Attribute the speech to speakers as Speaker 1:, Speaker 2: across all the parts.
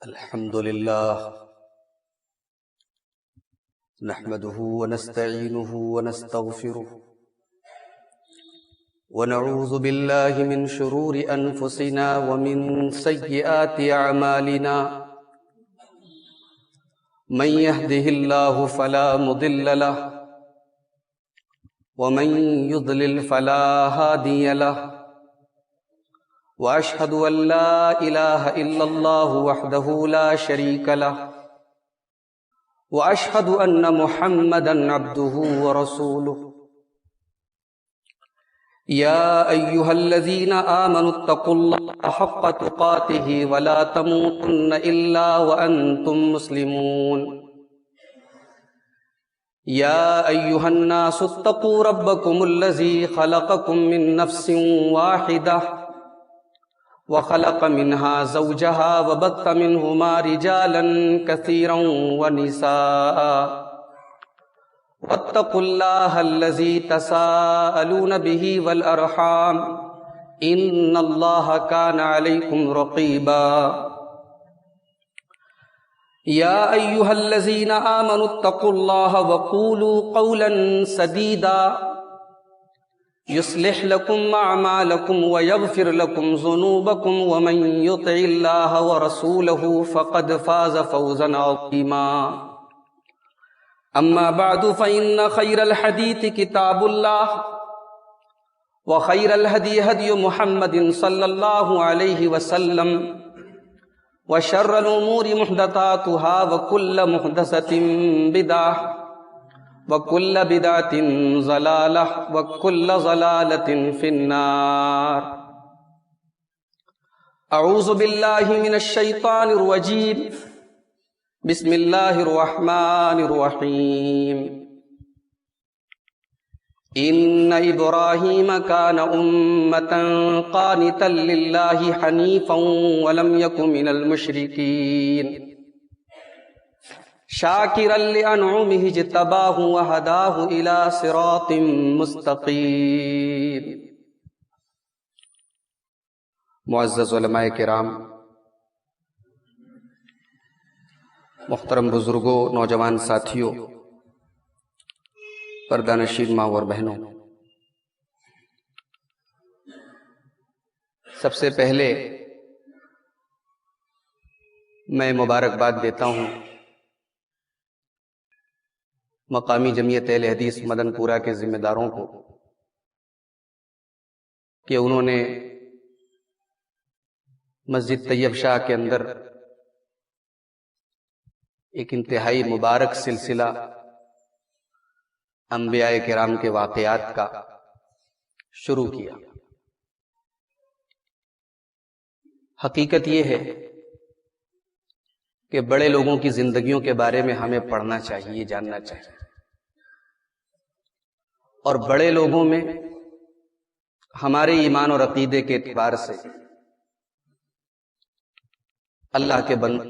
Speaker 1: الحمد لله نحمده ونستعينه ونستغفره ونعوذ بالله من شرور أنفسنا ومن سيئات أعمالنا من يهده الله فلا مضل له ومن يضلل فلا هادي له وأشهد أن لا إله إلا الله وحده لا شريك له وأشهد أن محمدًا عبده ورسوله يا أيها الذين آمنوا اتقوا الله حق تقاته ولا تموتن إلا وأنتم مسلمون يا أيها الناس اتقوا ربكم الذي خلقكم من نفس واحدة وخلق منها زوجها وبث منهما رجالا كثيرا ونساء واتقوا الله الذي تساءلون به والأرحام إن الله كان عليكم رقيبا يا أيها الذين آمنوا اتقوا الله وقولوا قولا سديدا يصلح لكم أعمالكم ويغفر لكم ذنوبكم ومن يطع الله ورسوله فقد فاز فوزا عظيما أما بعد فإن خير الحديث كتاب الله وخير الهدي هدي محمد صلى الله عليه وسلم وشر الأمور محدثاتها وكل محدثة بدعة وَكُلَّ بِدْعَةٍ ضَلَالَةٍ وَكُلَّ ضَلَالَةٍ فِي النَّارِ اعوذ باللہ من الشیطان الرجیم بسم اللہ الرحمن الرحیم ان ابراہیم کان امة قانتا للہ حنیفا ولم یک من المشرکین شاکرا لانعمه اجتباہ وہداہ الى صراط مستقیم۔ معزز علماء کرام، محترم بزرگوں، نوجوان ساتھیوں، پردہ نشین ماں اور بہنوں، سب سے پہلے میں مبارکباد دیتا ہوں مقامی جمعیت اہل حدیث مدن پورہ کے ذمہ داروں کو کہ انہوں نے مسجد طیب شاہ کے اندر ایک انتہائی مبارک سلسلہ انبیاء کرام کے واقعات کا شروع کیا۔ حقیقت یہ ہے کہ بڑے لوگوں کی زندگیوں کے بارے میں ہمیں پڑھنا چاہیے، جاننا چاہیے، اور بڑے لوگوں میں ہمارے ایمان اور عقیدے کے اعتبار سے اللہ کے بندے،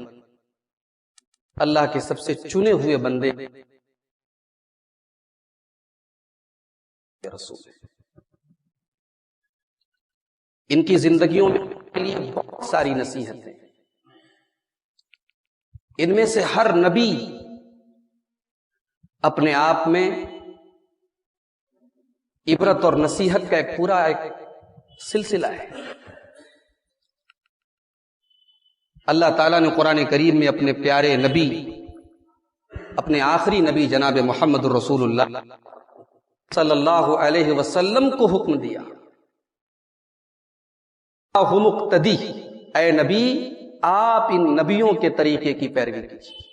Speaker 1: اللہ کے سب سے چنے ہوئے بندے رسول، ان کی زندگیوں میں بہت ساری نصیحتیں، ان میں سے ہر نبی اپنے آپ میں عبرت اور نصیحت کا ایک پورا سلسلہ ہے۔ اللہ تعالیٰ نے قرآن کریم میں اپنے پیارے نبی، اپنے آخری نبی جناب محمد الرسول اللہ صلی اللہ علیہ وسلم کو حکم دیا، مقتدی، اے نبی آپ ان نبیوں کے طریقے کی پیروی کیجیے۔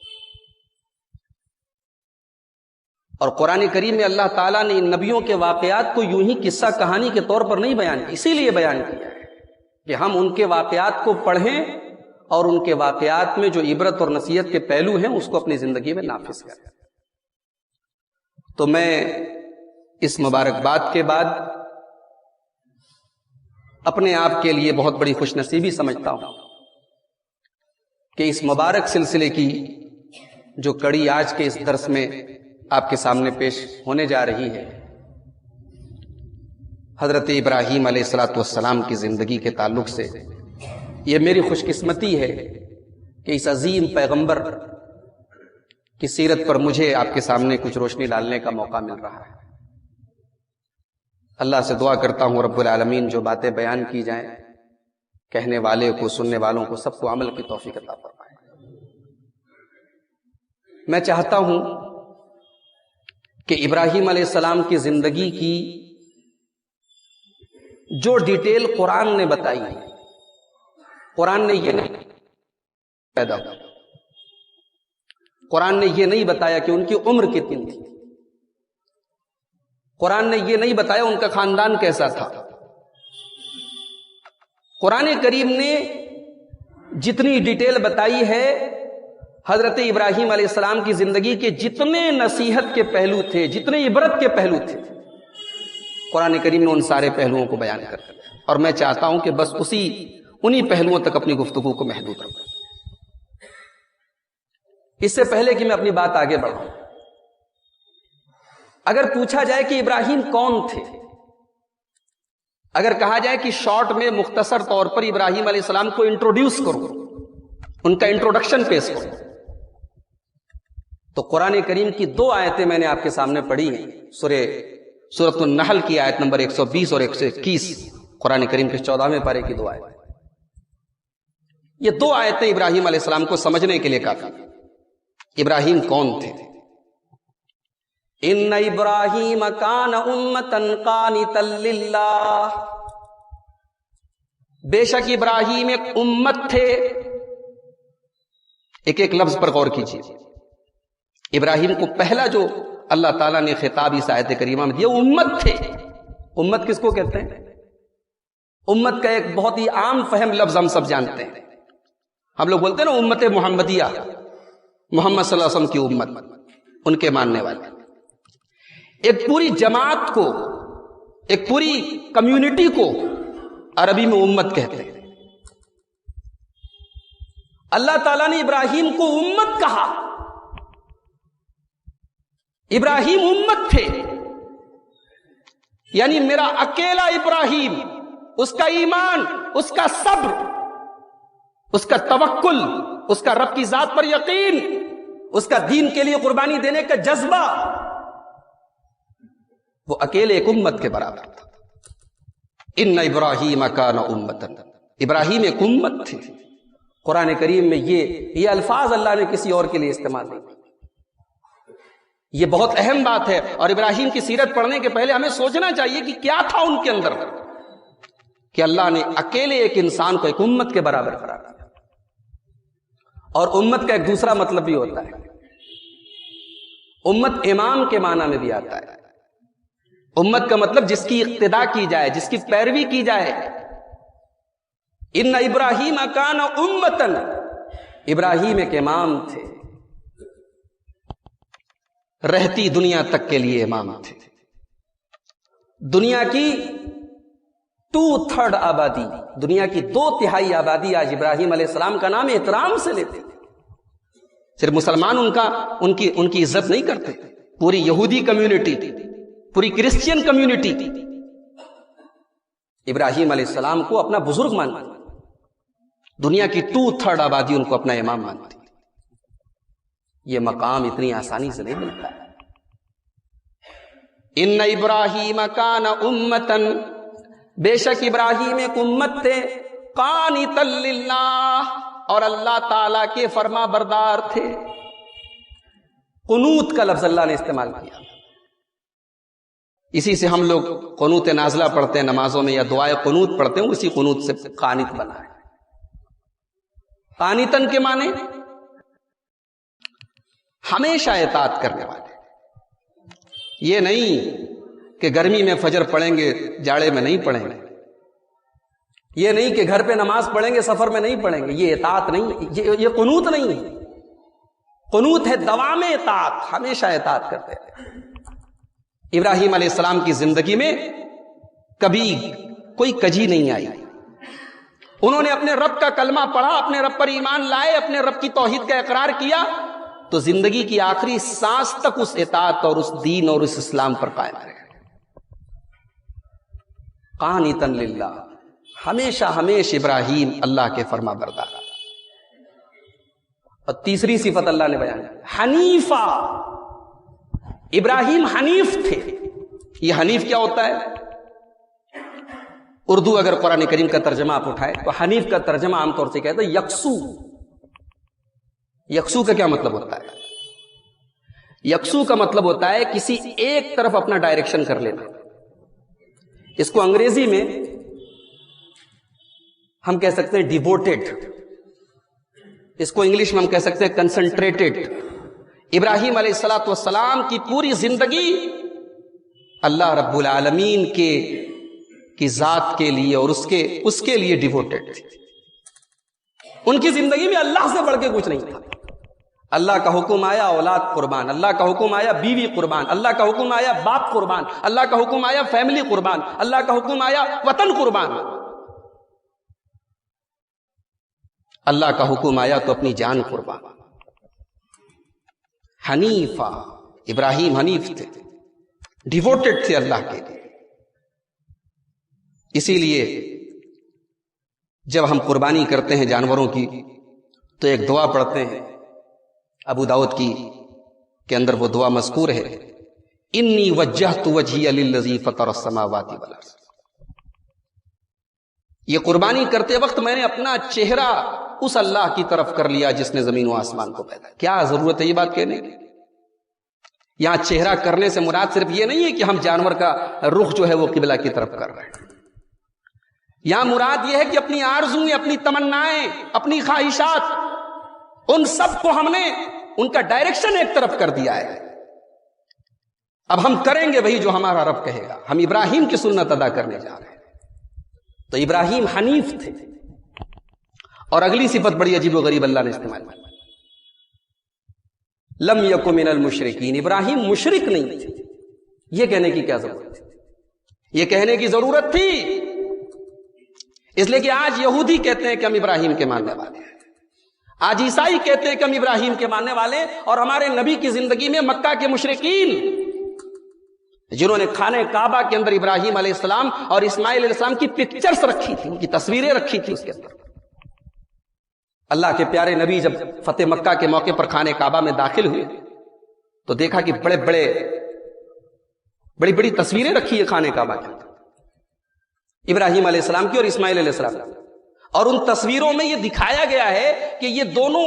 Speaker 1: اور قرآن کریم میں اللہ تعالیٰ نے ان نبیوں کے واقعات کو یوں ہی قصہ کہانی کے طور پر نہیں بیان کیا، اسی لیے بیان کیا ہے کہ ہم ان کے واقعات کو پڑھیں اور ان کے واقعات میں جو عبرت اور نصیحت کے پہلو ہیں اس کو اپنی زندگی میں نافذ کریں۔ تو میں اس مبارکباد کے بعد اپنے آپ کے لیے بہت بڑی خوش نصیبی سمجھتا ہوں کہ اس مبارک سلسلے کی جو کڑی آج کے اس درس میں آپ کے سامنے پیش ہونے جا رہی ہے، حضرت ابراہیم علیہ السلام کی زندگی کے تعلق سے، یہ میری خوش قسمتی ہے کہ اس عظیم پیغمبر کی سیرت پر مجھے آپ کے سامنے کچھ روشنی ڈالنے کا موقع مل رہا ہے۔ اللہ سے دعا کرتا ہوں رب العالمین جو باتیں بیان کی جائیں، کہنے والے کو، سننے والوں کو، سب کو عمل کی توفیق عطا فرمائے۔ میں چاہتا ہوں کہ ابراہیم علیہ السلام کی زندگی کی جو ڈیٹیل قرآن نے بتائی ہے، قرآن نے یہ نہیں پیدا ہوا، قرآن نے یہ نہیں بتایا کہ ان کی عمر کتنی تھی، قرآن نے یہ نہیں بتایا ان کا خاندان کیسا تھا۔ قرآن کریم نے جتنی ڈیٹیل بتائی ہے حضرت ابراہیم علیہ السلام کی زندگی کے جتنے نصیحت کے پہلو تھے، جتنے عبرت کے پہلو تھے، قرآن کریم نے ان سارے پہلوؤں کو بیان کر دیا، اور میں چاہتا ہوں کہ بس انہی پہلوؤں تک اپنی گفتگو کو محدود رکھوں۔ اس سے پہلے کہ میں اپنی بات آگے بڑھاؤں، اگر پوچھا جائے کہ ابراہیم کون تھے، اگر کہا جائے کہ شارٹ میں مختصر طور پر ابراہیم علیہ السلام کو انٹروڈیوس کرو، ان کا انٹروڈکشن پیش کرو، تو قرآن کریم کی 2 آیتیں میں نے آپ کے سامنے پڑھی ہیں، سورۃ النحل کی آیت نمبر 120 اور 121، قرآن کریم کے 14ویں پارے کی 2 آیتیں۔ یہ 2 آیتیں ابراہیم علیہ السلام کو سمجھنے کے لیے کافی۔ ابراہیم کون تھے؟ ان ابراہیم کان امۃ قانتا للہ، بے شک ابراہیم ایک امت تھے۔ ایک لفظ پر غور کیجیے، ابراہیم کو پہلا جو اللہ تعالیٰ نے خطاب اس آیت کریمہ میں دیا، امت تھے۔ امت کس کو کہتے ہیں؟ امت کا ایک بہت ہی عام فہم لفظ ہم سب جانتے ہیں، ہم لوگ بولتے ہیں نا امت محمدیہ، محمد صلی اللہ علیہ وسلم کی امت، ان کے ماننے والے۔ ایک پوری جماعت کو، ایک پوری کمیونٹی کو عربی میں امت کہتے ہیں۔ اللہ تعالیٰ نے ابراہیم کو امت کہا، ابراہیم امت تھے، یعنی میرا اکیلا ابراہیم، اس کا ایمان، اس کا صبر، اس کا توکل، اس کا رب کی ذات پر یقین، اس کا دین کے لیے قربانی دینے کا جذبہ، وہ اکیلے ایک امت کے برابر تھا۔ ان ابراہیم کان امۃ، ابراہیم ایک امت تھے۔ قرآن کریم میں یہ الفاظ اللہ نے کسی اور کے لیے استعمال نہیں کیے۔ یہ بہت اہم بات ہے، اور ابراہیم کی سیرت پڑھنے کے پہلے ہمیں سوچنا چاہیے کہ کیا تھا ان کے اندر کہ اللہ نے اکیلے ایک انسان کو ایک امت کے برابر قرار دیا۔ اور امت کا ایک دوسرا مطلب بھی ہوتا ہے، امت امام کے معنی میں بھی آتا ہے۔ امت کا مطلب جس کی اقتداء کی جائے، جس کی پیروی کی جائے۔ ان ابراہیم کان امتن، ابراہیم ایک امام تھے، رہتی دنیا تک کے لیے امام تھے۔ دنیا کی 2/3 آبادی، دنیا کی 2/3 آبادی آج ابراہیم علیہ السلام کا نام احترام سے لیتے تھے۔ صرف مسلمان ان کی عزت نہیں کرتے، پوری یہودی کمیونٹی، پوری کرسچین کمیونٹی ابراہیم علیہ السلام کو اپنا بزرگ مانتی، دنیا کی 2/3 آبادی ان کو اپنا امام مانتی۔ یہ مقام اتنی آسانی سے نہیں ملتا ہے۔ ان ابراہیم کان امتن، بے شک ابراہیم ایک امت تھے، قانتا للہ، اور اللہ تعالی کے فرما بردار تھے۔ قنوت کا لفظ اللہ نے استعمال کیا، اسی سے ہم لوگ قنوت نازلہ پڑھتے ہیں نمازوں میں، یا دعائے قنوت پڑھتے ہیں، اسی قنوت سے قانت بنا ہے۔ قانتن کے معنی ہمیشہ اطاعت کرنے والے، یہ نہیں کہ گرمی میں فجر پڑھیں گے جاڑے میں نہیں پڑھیں گے، یہ نہیں کہ گھر پہ نماز پڑھیں گے سفر میں نہیں پڑھیں گے، یہ اطاعت نہیں، یہ قنوت نہیں ہے۔ قنوت ہے دوام اطاعت، ہمیشہ اطاعت کرتے ہیں۔ ابراہیم علیہ السلام کی زندگی میں کبھی کوئی کجی نہیں آئی، انہوں نے اپنے رب کا کلمہ پڑھا، اپنے رب پر ایمان لائے، اپنے رب کی توحید کا اقرار کیا، تو زندگی کی آخری سانس تک اس اطاعت اور اس دین اور اس اسلام پر قائم رہے۔ قانتا للہ، ہمیشہ ابراہیم اللہ کے فرما بردار۔ اور تیسری صفت اللہ نے بیان کی حنیفہ، ابراہیم حنیف تھے۔ یہ حنیف کیا ہوتا ہے؟ اردو اگر قرآن کریم کا ترجمہ آپ اٹھائے تو حنیف کا ترجمہ عام طور سے کہتے ہیں یکسو۔ یکسو کا کیا مطلب ہوتا ہے؟ یکسو کا مطلب ہوتا ہے کسی ایک طرف اپنا ڈائریکشن کر لینا۔ اس کو انگریزی میں ہم کہہ سکتے ہیں ڈیووٹیڈ، اس کو انگلش میں ہم کہہ سکتے ہیں کنسنٹریٹڈ۔ ابراہیم علیہ الصلوۃ والسلام کی پوری زندگی اللہ رب العالمین کی ذات کے لیے اور اس کے لیے ڈیووٹیڈ تھی۔ ان کی زندگی میں اللہ سے بڑھ کے کچھ نہیں تھا۔ اللہ کا حکم آیا اولاد قربان، اللہ کا حکم آیا بیوی قربان، اللہ کا حکم آیا باپ قربان، اللہ کا حکم آیا فیملی قربان، اللہ کا حکم آیا وطن قربان، اللہ کا حکم آیا تو اپنی جان قربان۔ حنیفہ، ابراہیم حنیف تھے، ڈیووٹیڈ تھے اللہ کے لیے۔ اسی لیے جب ہم قربانی کرتے ہیں جانوروں کی تو ایک دعا پڑھتے ہیں ابو داؤد کی کے اندر، وہ دعا مذکور ہے انی وجہت وجہی للذی فطر السماوات والارض۔ یہ قربانی کرتے وقت میں نے اپنا چہرہ اس اللہ کی طرف کر لیا جس نے زمین و آسمان کو پیدا کیا۔ کیا ضرورت ہے یہ بات کہنے کی؟ یہاں چہرہ کرنے سے مراد صرف یہ نہیں ہے کہ ہم جانور کا رخ جو ہے وہ قبلہ کی طرف کر رہے ہیں۔ یہاں مراد یہ ہے کہ اپنی آرزویں، اپنی تمنائیں، اپنی خواہشات، ان سب کو ہم نے ان کا ڈائریکشن ایک طرف کر دیا ہے۔ اب ہم کریں گے وہی جو ہمارا رب کہے گا۔ ہم ابراہیم کی سنت ادا کرنے جا رہے ہیں۔ تو ابراہیم حنیف تھے۔ اور اگلی صفت بڑی عجیب و غریب اللہ نے استعمال کی، لم یک من المشرکین، ابراہیم مشرک نہیں تھے۔ یہ کہنے کی کیا ضرورت تھی؟ یہ کہنے کی ضرورت تھی اس لیے کہ آج یہودی کہتے ہیں کہ ہم ابراہیم کے ماننے والے ہیں، آج عیسائی کہتے ہیں کہ ہم ابراہیم کے ماننے والے، اور ہمارے نبی کی زندگی میں مکہ کے مشرکین جنہوں نے خانہ کعبہ کے اندر ابراہیم علیہ السلام اور اسماعیل علیہ السلام کی پکچرز رکھی تھی، ان کی تصویریں رکھی تھی اس کے اندر۔ اللہ کے پیارے نبی جب فتح مکہ کے موقع پر خانہ کعبہ میں داخل ہوئے تو دیکھا کہ بڑی بڑی تصویریں رکھی ہے خانہ کعبہ کے اندر، ابراہیم علیہ السلام کی اور اسماعیل علیہ السلام، اور ان تصویروں میں یہ دکھایا گیا ہے کہ یہ دونوں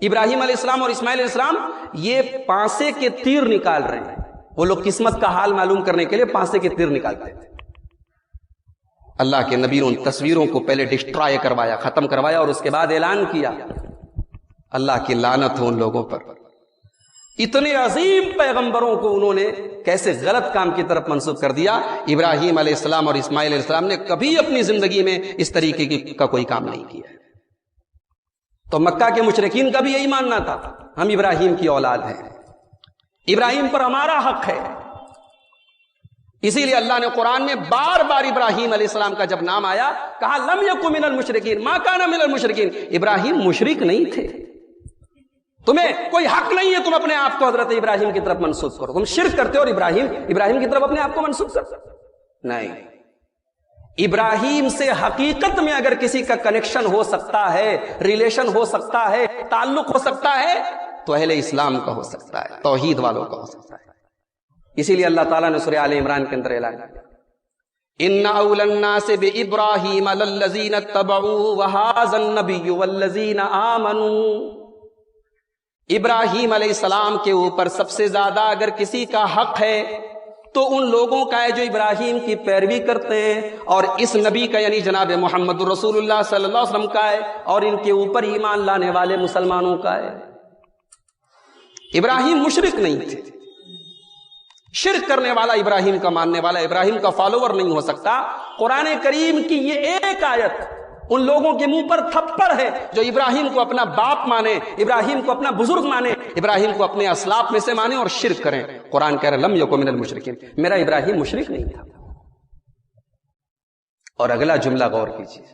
Speaker 1: ابراہیم علیہ السلام اور اسماعیل علیہ السلام یہ پانسے کے تیر نکال رہے ہیں۔ وہ لوگ قسمت کا حال معلوم کرنے کے لیے پانسے کے تیر نکالتے تھے۔ اللہ کے نبی نے ان تصویروں کو پہلے ڈسٹرائے کروایا، ختم کروایا، اور اس کے بعد اعلان کیا اللہ کی لعنت ہو ان لوگوں پر۔ اتنے عظیم پیغمبروں کو انہوں نے کیسے غلط کام کی طرف منسوب کر دیا۔ ابراہیم علیہ السلام اور اسماعیل علیہ السلام نے کبھی اپنی زندگی میں اس طریقے کا کوئی کام نہیں کیا۔ تو مکہ کے مشرکین کا بھی یہی ماننا تھا، ہم ابراہیم کی اولاد ہیں، ابراہیم پر ہمارا حق ہے۔ اسی لیے اللہ نے قرآن میں بار بار ابراہیم علیہ السلام کا جب نام آیا کہا لم یکن من المشرکین، ما کان من المشرکین، ابراہیم مشرک نہیں تھے۔ تمہیں کوئی حق نہیں ہے تم اپنے آپ کو حضرت ابراہیم کی طرف منسوب کرو، تم شرک کرتے ہو اور ابراہیم کی طرف اپنے آپ کو منسوب کرتے نہیں۔ ابراہیم سے حقیقت میں اگر کسی کا کنیکشن ہو سکتا ہے، ریلیشن ہو سکتا ہے، تعلق ہو سکتا ہے تو اہل اسلام کا ہو سکتا ہے، توحید والوں کا ہو سکتا ہے۔ اسی لیے اللہ تعالیٰ نے سورہ آل عمران کے اندر اعلان کیا ان اول الناس بابراہیم للذین اتبعوا وہذا النبی والذین آمنوا، ابراہیم علیہ السلام کے اوپر سب سے زیادہ اگر کسی کا حق ہے تو ان لوگوں کا ہے جو ابراہیم کی پیروی کرتے ہیں، اور اس نبی کا یعنی جناب محمد رسول اللہ صلی اللہ علیہ وسلم کا ہے، اور ان کے اوپر ایمان لانے والے مسلمانوں کا ہے۔ ابراہیم مشرک نہیں تھے۔ شرک کرنے والا ابراہیم کا ماننے والا، ابراہیم کا فالوور نہیں ہو سکتا۔ قرآن کریم کی یہ ایک آیت ان لوگوں کے منہ پر تھپڑ ہے جو ابراہیم کو اپنا باپ مانے، ابراہیم کو اپنا بزرگ مانے، ابراہیم کو اپنے اسلاف میں سے مانے اور شرک کریں۔ قرآن کہہ رہا لم یکن من المشرکین، میرا ابراہیم مشرک نہیں تھا۔ اور اگلا جملہ غور کیجیے،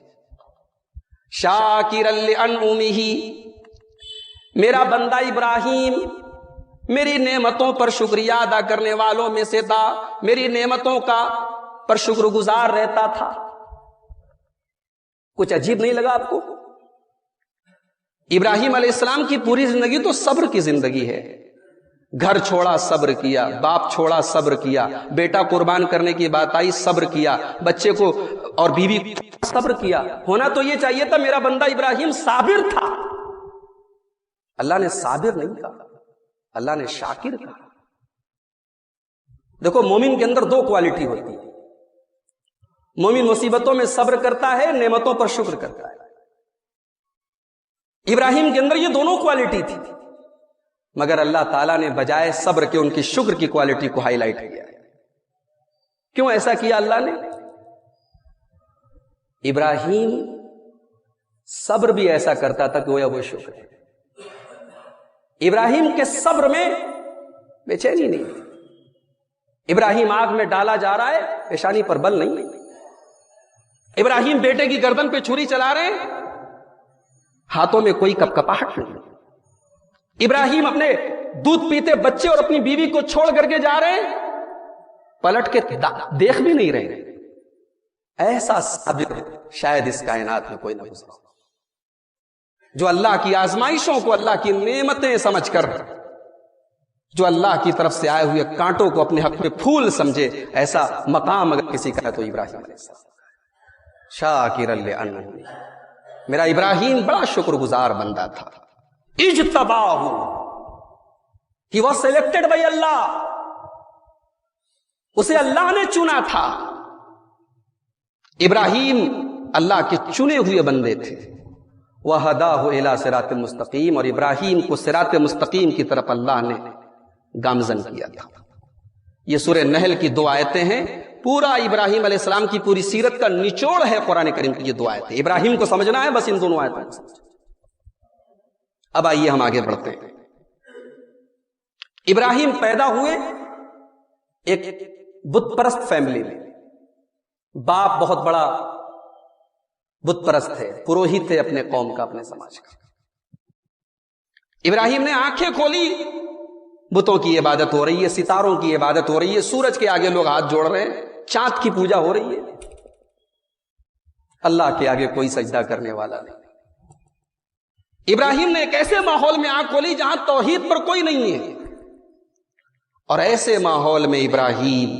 Speaker 1: شاکرا لانعمہ، میرا بندہ ابراہیم میری نعمتوں پر شکریہ ادا کرنے والوں میں سے تھا، میری نعمتوں کا پر شکر گزار رہتا تھا۔ کچھ عجیب نہیں لگا آپ کو؟ ابراہیم علیہ السلام کی پوری زندگی تو صبر کی زندگی ہے. گھر چھوڑا صبر کیا، باپ چھوڑا صبر کیا، بیٹا قربان کرنے کی بات آئی صبر کیا، بچے کو اور بیوی صبر کیا. ہونا تو یہ چاہیے تھا میرا بندہ ابراہیم صابر تھا. اللہ نے صابر نہیں کہا، اللہ نے شاکر کہا. دیکھو مومن کے اندر دو کوالٹی ہوتی ہے. مومن مصیبتوں میں صبر کرتا ہے، نعمتوں پر شکر کرتا ہے. ابراہیم کے اندر یہ دونوں کوالٹی تھی، مگر اللہ تعالیٰ نے بجائے صبر کے ان کی شکر کی کوالٹی کو ہائی لائٹ کیا. کیوں ایسا کیا اللہ نے؟ ابراہیم صبر بھی ایسا کرتا تھا کہ وہ شکر ہے. ابراہیم کے صبر میں بے چینی نہیں تھی. ابراہیم آگ میں ڈالا جا رہا ہے، پیشانی پر بل نہیں. ابراہیم بیٹے کی گردن پہ چھری چلا رہے ہیں، ہاتھوں میں کوئی کپکپاہٹ نہیں. ابراہیم اپنے دودھ پیتے بچے اور اپنی بیوی کو چھوڑ کر کے جا رہے ہیں، پلٹ کے دیکھ بھی نہیں رہے. ایسا صبر شاید اس کائنات میں کوئی نہ گزرا ہو، جو اللہ کی آزمائشوں کو اللہ کی نعمتیں سمجھ کر، جو اللہ کی طرف سے آئے ہوئے کانٹوں کو اپنے حق میں پھول سمجھے. ایسا مقام اگر کسی کا ہے تو ابراہیم علیہ السلام. شاکر لانعمہ، میرا ابراہیم بڑا شکر گزار بندہ تھا. اجتباہ، ہی واز سلیکٹڈ بائی اللہ، اسے اللہ نے چنا تھا. ابراہیم اللہ کے چنے ہوئے بندے تھے. وَهَدَاهُ إِلَىٰ صِرَاطٍ مُسْتَقِيمٍ، اور ابراہیم کو صراط مستقیم کی طرف اللہ نے گامزن کیا تھا. یہ سورہ نحل کی 2 آیتیں ہیں. پورا ابراہیم علیہ السلام کی پوری سیرت کا نچوڑ ہے قرآن کریم کی یہ 2 آیتیں. ابراہیم کو سمجھنا ہے بس ان دونوں آیتوں کو. اب آئیے ہم آگے بڑھتے ہیں. ابراہیم پیدا ہوئے ایک بت پرست فیملی میں. باپ بہت بڑا بت پرست ہے، پروہت ہے اپنے قوم کا، اپنے سماج کا. ابراہیم نے آنکھیں کھولی، بتوں کی عبادت ہو رہی ہے، ستاروں کی عبادت ہو رہی ہے، سورج کے آگے لوگ ہاتھ جوڑ رہے ہیں، چاند کی پوجا ہو رہی ہے. اللہ کے آگے کوئی سجدہ کرنے والا نہیں. ابراہیم نے ایک ایسے ماحول میں آنکھ کھولی جہاں توحید پر کوئی نہیں ہے، اور ایسے ماحول میں ابراہیم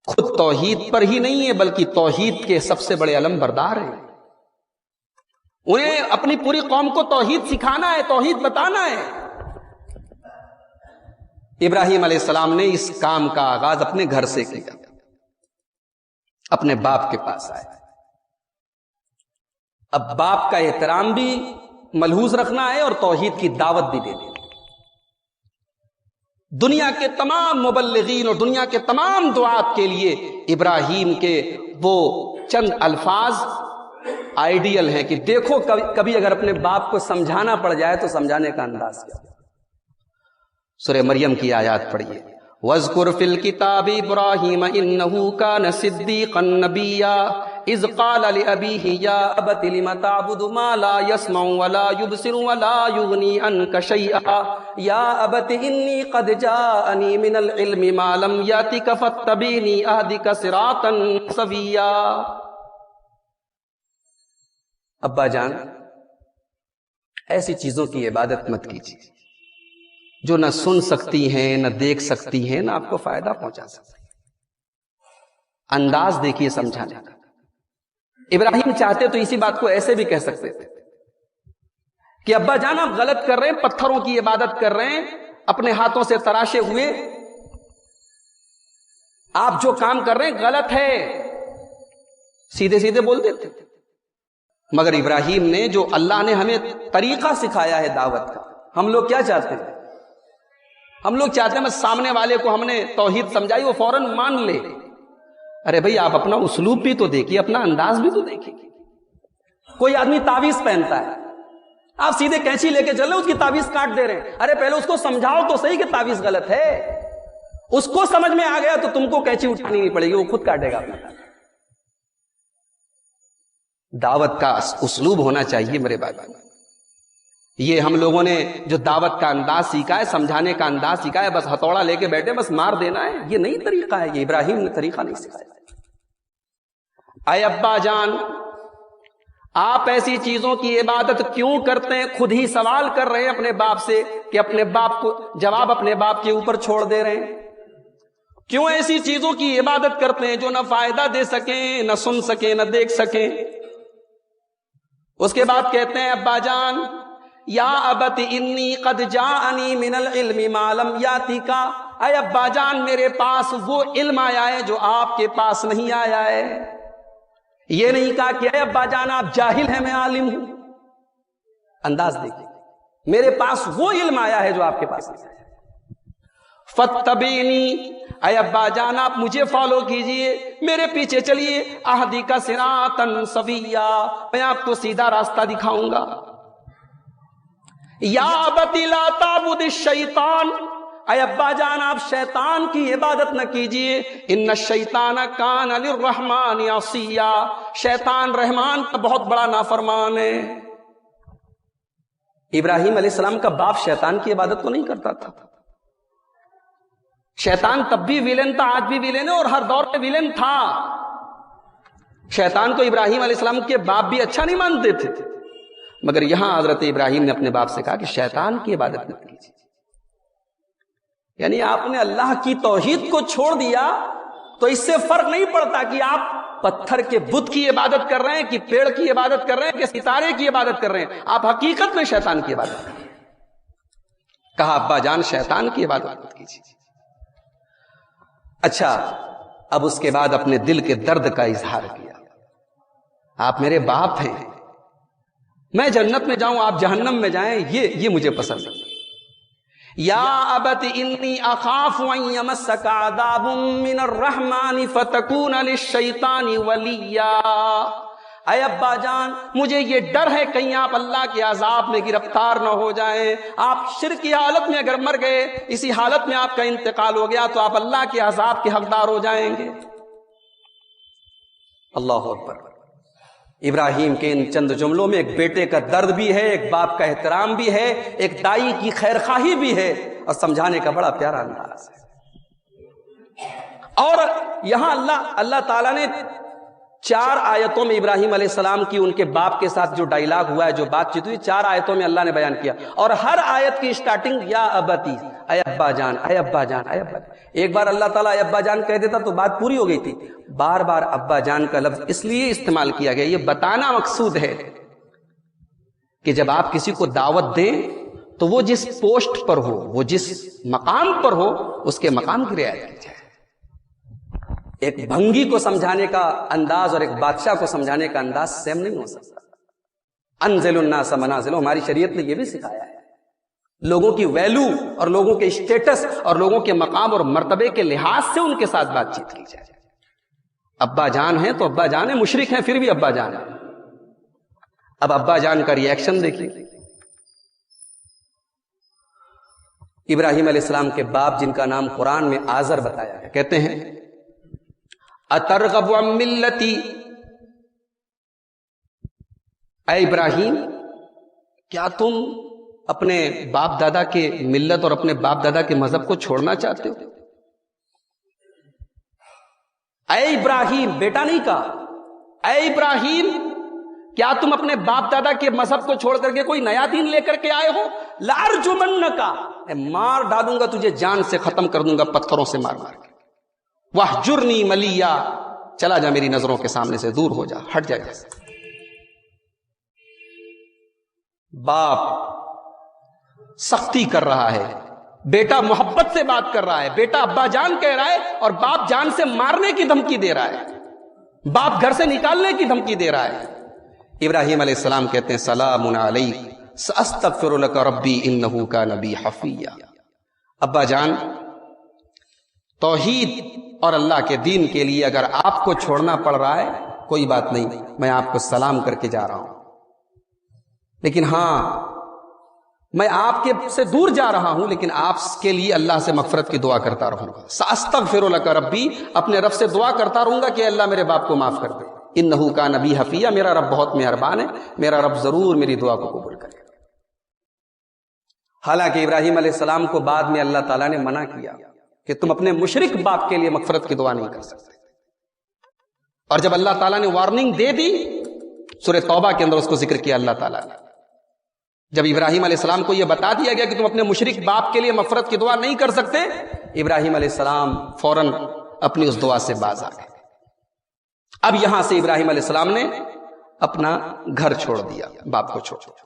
Speaker 1: خود توحید پر ہی نہیں ہے بلکہ توحید کے سب سے بڑے علم بردار ہیں. انہیں اپنی پوری قوم کو توحید سکھانا ہے، توحید بتانا ہے. ابراہیم علیہ السلام نے اس کام کا آغاز اپنے گھر سے کیا، اپنے باپ کے پاس آئے. اب باپ کا احترام بھی ملحوظ رکھنا ہے اور توحید کی دعوت بھی دینی ہے. دنیا کے تمام مبلغین اور دنیا کے تمام دعات کے لیے ابراہیم کے وہ چند الفاظ آئیڈیل ہیں کہ دیکھو کبھی اگر اپنے باپ کو سمجھانا پڑ جائے تو سمجھانے کا انداز کیا. سورہ مریم کی آیات پڑھیے. وَاذْكُرْ فِي الْكِتَابِ إِبْرَاهِيمَ إِنَّهُ كَانَ صِدِّيقًا نَبِيًّا إِذْ قَالَ لِأَبِيهِ يَا أَبَتِ لِمَ تَعْبُدُ مَا لَا يَسْمَعُ وَلَا يُبْصِرُ وَلَا يُغْنِي عَنكَ شَيْئًا يَا أَبَتِ إِنِّي قَدْ جَاءَنِي مِنَ الْعِلْمِ مَا لَمْ يَأْتِكَ فَاتَّبِعْنِي أَهْدِكَ صِرَاطًا سَوِيًّا. ابا جان، ایسی چیزوں کی عبادت مت کیجیے جو نہ سن سکتی ہیں، نہ دیکھ سکتی ہیں، نہ آپ کو فائدہ پہنچا سکتی. انداز دیکھیے سمجھانے کا. ابراہیم چاہتے تو اسی بات کو ایسے بھی کہہ سکتے تھے کہ ابا جان آپ غلط کر رہے ہیں، پتھروں کی عبادت کر رہے ہیں اپنے ہاتھوں سے تراشے ہوئے، آپ جو کام کر رہے ہیں غلط ہے. سیدھے سیدھے بول دیتے. مگر ابراہیم نے جو اللہ نے ہمیں طریقہ سکھایا ہے دعوت کا، ہم لوگ کیا چاہتے ہیں؟ ہم لوگ چاہتے ہیں بس سامنے والے کو ہم نے توحید سمجھائی وہ فوراً مان لے. ارے بھائی آپ اپنا اسلوب بھی تو دیکھیے، اپنا انداز بھی تو دیکھیے. کوئی آدمی تعویذ پہنتا ہے، آپ سیدھے کینچی لے کے چل رہے اس کی تعویذ کاٹ دے رہے ہیں. ارے پہلے اس کو سمجھاؤ تو صحیح کہ تعویذ غلط ہے. اس کو سمجھ میں آ گیا تو تم کو کینچی اٹھانی نہیں پڑے گی، وہ خود کاٹے گا اپنا. دعوت کا اسلوب ہونا چاہیے میرے بھائی. یہ ہم لوگوں نے جو دعوت کا انداز سیکھا ہے، سمجھانے کا انداز سیکھا ہے، بس ہتھوڑا لے کے بیٹھے بس مار دینا ہے، یہ نہیں طریقہ ہے. یہ ابراہیم نے طریقہ نہیں سکھایا. اے ابا جان، آپ ایسی چیزوں کی عبادت کیوں کرتے ہیں؟ خود ہی سوال کر رہے ہیں اپنے باپ سے کہ اپنے باپ کو جواب اپنے باپ کے اوپر چھوڑ دے رہے ہیں. کیوں ایسی چیزوں کی عبادت کرتے ہیں جو نہ فائدہ دے سکیں، نہ سن سکیں، نہ دیکھ سکیں؟ اس کے بعد کہتے ہیں ابا جان یا ابت انی قد جاءنی من العلم ما لم یاتک، اے ابا جان میرے پاس وہ علم آیا ہے جو آپ کے پاس نہیں آیا ہے. یہ نہیں کہا کہ اے ابا جان آپ جاہل ہیں میں عالم ہوں. انداز دیکھیے، میرے پاس وہ علم آیا ہے جو آپ کے پاس نہیں آیا. فاتبعنی، اے ابا جان آپ مجھے فالو کیجئے، میرے پیچھے چلیے. اہدیک صراطا سویا، میں آپ کو سیدھا راستہ دکھاؤں گا. یا ابت لا تعبد الشیطان، اے ابا جان آپ شیطان کی عبادت نہ کیجئے. ان الشیطان کان للرحمن عصیا، شیطان رحمان کا بہت بڑا نافرمان ہے. ابراہیم علیہ السلام کا باپ شیطان کی عبادت تو نہیں کرتا تھا. شیطان تب بھی ویلن تھا، آج بھی ویلن ہے، اور ہر دور میں ویلن تھا. شیطان کو ابراہیم علیہ السلام کے باپ بھی اچھا نہیں مانتے تھے، مگر یہاں حضرت ابراہیم نے اپنے باپ سے کہا کہ شیطان کی عبادت نہ کیجیے. یعنی آپ نے اللہ کی توحید کو چھوڑ دیا تو اس سے فرق نہیں پڑتا کہ آپ پتھر کے بت کی عبادت کر رہے ہیں، کہ پیڑ کی عبادت کر رہے ہیں، کہ ستارے کی عبادت کر رہے ہیں. آپ حقیقت میں شیطان کی عبادت کر رہے ہیں. کہا ابا جان شیطان کی عبادت مت کیجیے. اچھا، اب اس کے بعد اپنے دل کے درد کا اظہار کیا. آپ میرے باپ ہیں، میں جنت میں جاؤں آپ جہنم میں جائیں، یہ مجھے پسند نہیں. یا ابت انی اخاف ان یمسک عذاب من الرحمن فتکون للشیطان ولیا، اے ابا جان مجھے یہ ڈر ہے کہیں آپ اللہ کے عذاب میں گرفتار نہ ہو جائیں. آپ شرک کی حالت میں اگر مر گئے، اسی حالت میں آپ کا انتقال ہو گیا تو آپ اللہ کے عذاب کے حقدار ہو جائیں گے. اللہ اکبر. ابراہیم کے ان چند جملوں میں ایک بیٹے کا درد بھی ہے، ایک باپ کا احترام بھی ہے، ایک دائی کی خیر خواہی بھی ہے، اور سمجھانے کا بڑا پیارا انداز ہے. اور یہاں اللہ تعالیٰ نے 4 آیتوں میں ابراہیم علیہ السلام کی ان کے باپ کے ساتھ جو ڈائیلاگ ہوا ہے، جو بات چیت ہوئی، 4 آیتوں میں اللہ نے بیان کیا. اور ہر آیت کی سٹارٹنگ یا ابتی، اے ابا جان، اے ابا جان، اے ابا جان. ایک بار اللہ تعالیٰ اے ابا جان کہہ دیتا تو بات پوری ہو گئی تھی. بار بار ابا جان کا لفظ اس لیے استعمال کیا گیا، یہ بتانا مقصود ہے کہ جب آپ کسی کو دعوت دیں تو وہ جس پوسٹ پر ہو، وہ جس مقام پر ہو، اس کے مقام کی رعایت کی جائے. ایک بھنگی کو سمجھانے کا انداز اور ایک بادشاہ کو سمجھانے کا انداز سیم نہیں ہو سکتا. انزل الناس منازلہ، ہماری شریعت نے یہ بھی سکھایا ہے. لوگوں کی ویلو اور لوگوں کے اسٹیٹس اور لوگوں کے مقام اور مرتبے کے لحاظ سے ان کے ساتھ بات چیت کی جائے. ابا جان ہیں تو ابا جان ہیں، مشرک ہیں پھر بھی ابا جان ہیں. اب ابا جان کا ری ایکشن دیکھیے. ابراہیم علیہ السلام کے باپ جن کا نام قرآن میں آزر بتایا ہے، کہتے ہیں اترغب عن ملتی، اے ابراہیم کیا تم اپنے باپ دادا کے ملت اور اپنے باپ دادا کے مذہب کو چھوڑنا چاہتے ہو؟ اے ابراہیم، بیٹا نہیں کہا، اے ابراہیم کیا تم اپنے باپ دادا کے مذہب کو چھوڑ کر کے کوئی نیا دین لے کر کے آئے ہو؟ لارجمنکا، مار ڈالوں گا تجھے، جان سے ختم کر دوں گا پتھروں سے مار مار کے. واہجرنی ملیا، چلا جا میری نظروں کے سامنے سے دور ہو جا، ہٹ جا. باپ سختی کر رہا ہے، بیٹا محبت سے بات کر رہا ہے. بیٹا ابا جان کہہ رہا ہے اور باپ جان سے مارنے کی دھمکی دے رہا ہے، باپ گھر سے نکالنے کی دھمکی دے رہا ہے. ابراہیم علیہ السلام کہتے ہیں سلام علیک ساستغفر لک ربی انہ کان بی حفیا. ابا جان توحید اور اللہ کے دین کے لیے اگر آپ کو چھوڑنا پڑ رہا ہے کوئی بات نہیں، میں آپ کو سلام کر کے جا رہا ہوں، لیکن ہاں میں آپ کے سے دور جا رہا ہوں، لیکن آپ کے لیے اللہ سے مغفرت کی دعا کرتا رہوں گا. ساستغفر لک ربی، اپنے رب سے دعا کرتا رہوں گا کہ اللہ میرے باپ کو معاف کر دے. انہ کان بی حفیا، میرا رب بہت مہربان ہے، میرا رب ضرور میری دعا کو قبول کرے. حالانکہ ابراہیم علیہ السلام کو بعد میں اللہ تعالیٰ نے منع کیا کہ تم اپنے مشرک باپ کے لیے مغفرت کی دعا نہیں کر سکتے. اور جب اللہ تعالیٰ نے وارننگ دے دی سورہ توبہ کے اندر اس کو ذکر کیا اللہ تعالیٰ نے. جب ابراہیم علیہ السلام کو یہ بتا دیا گیا کہ تم اپنے مشرک باپ کے لیے مغفرت کی دعا نہیں کر سکتے، ابراہیم علیہ السلام فوراً اپنی اس دعا سے باز آ گئے. اب یہاں سے ابراہیم علیہ السلام نے اپنا گھر چھوڑ دیا، باپ کو چھوڑ دیا.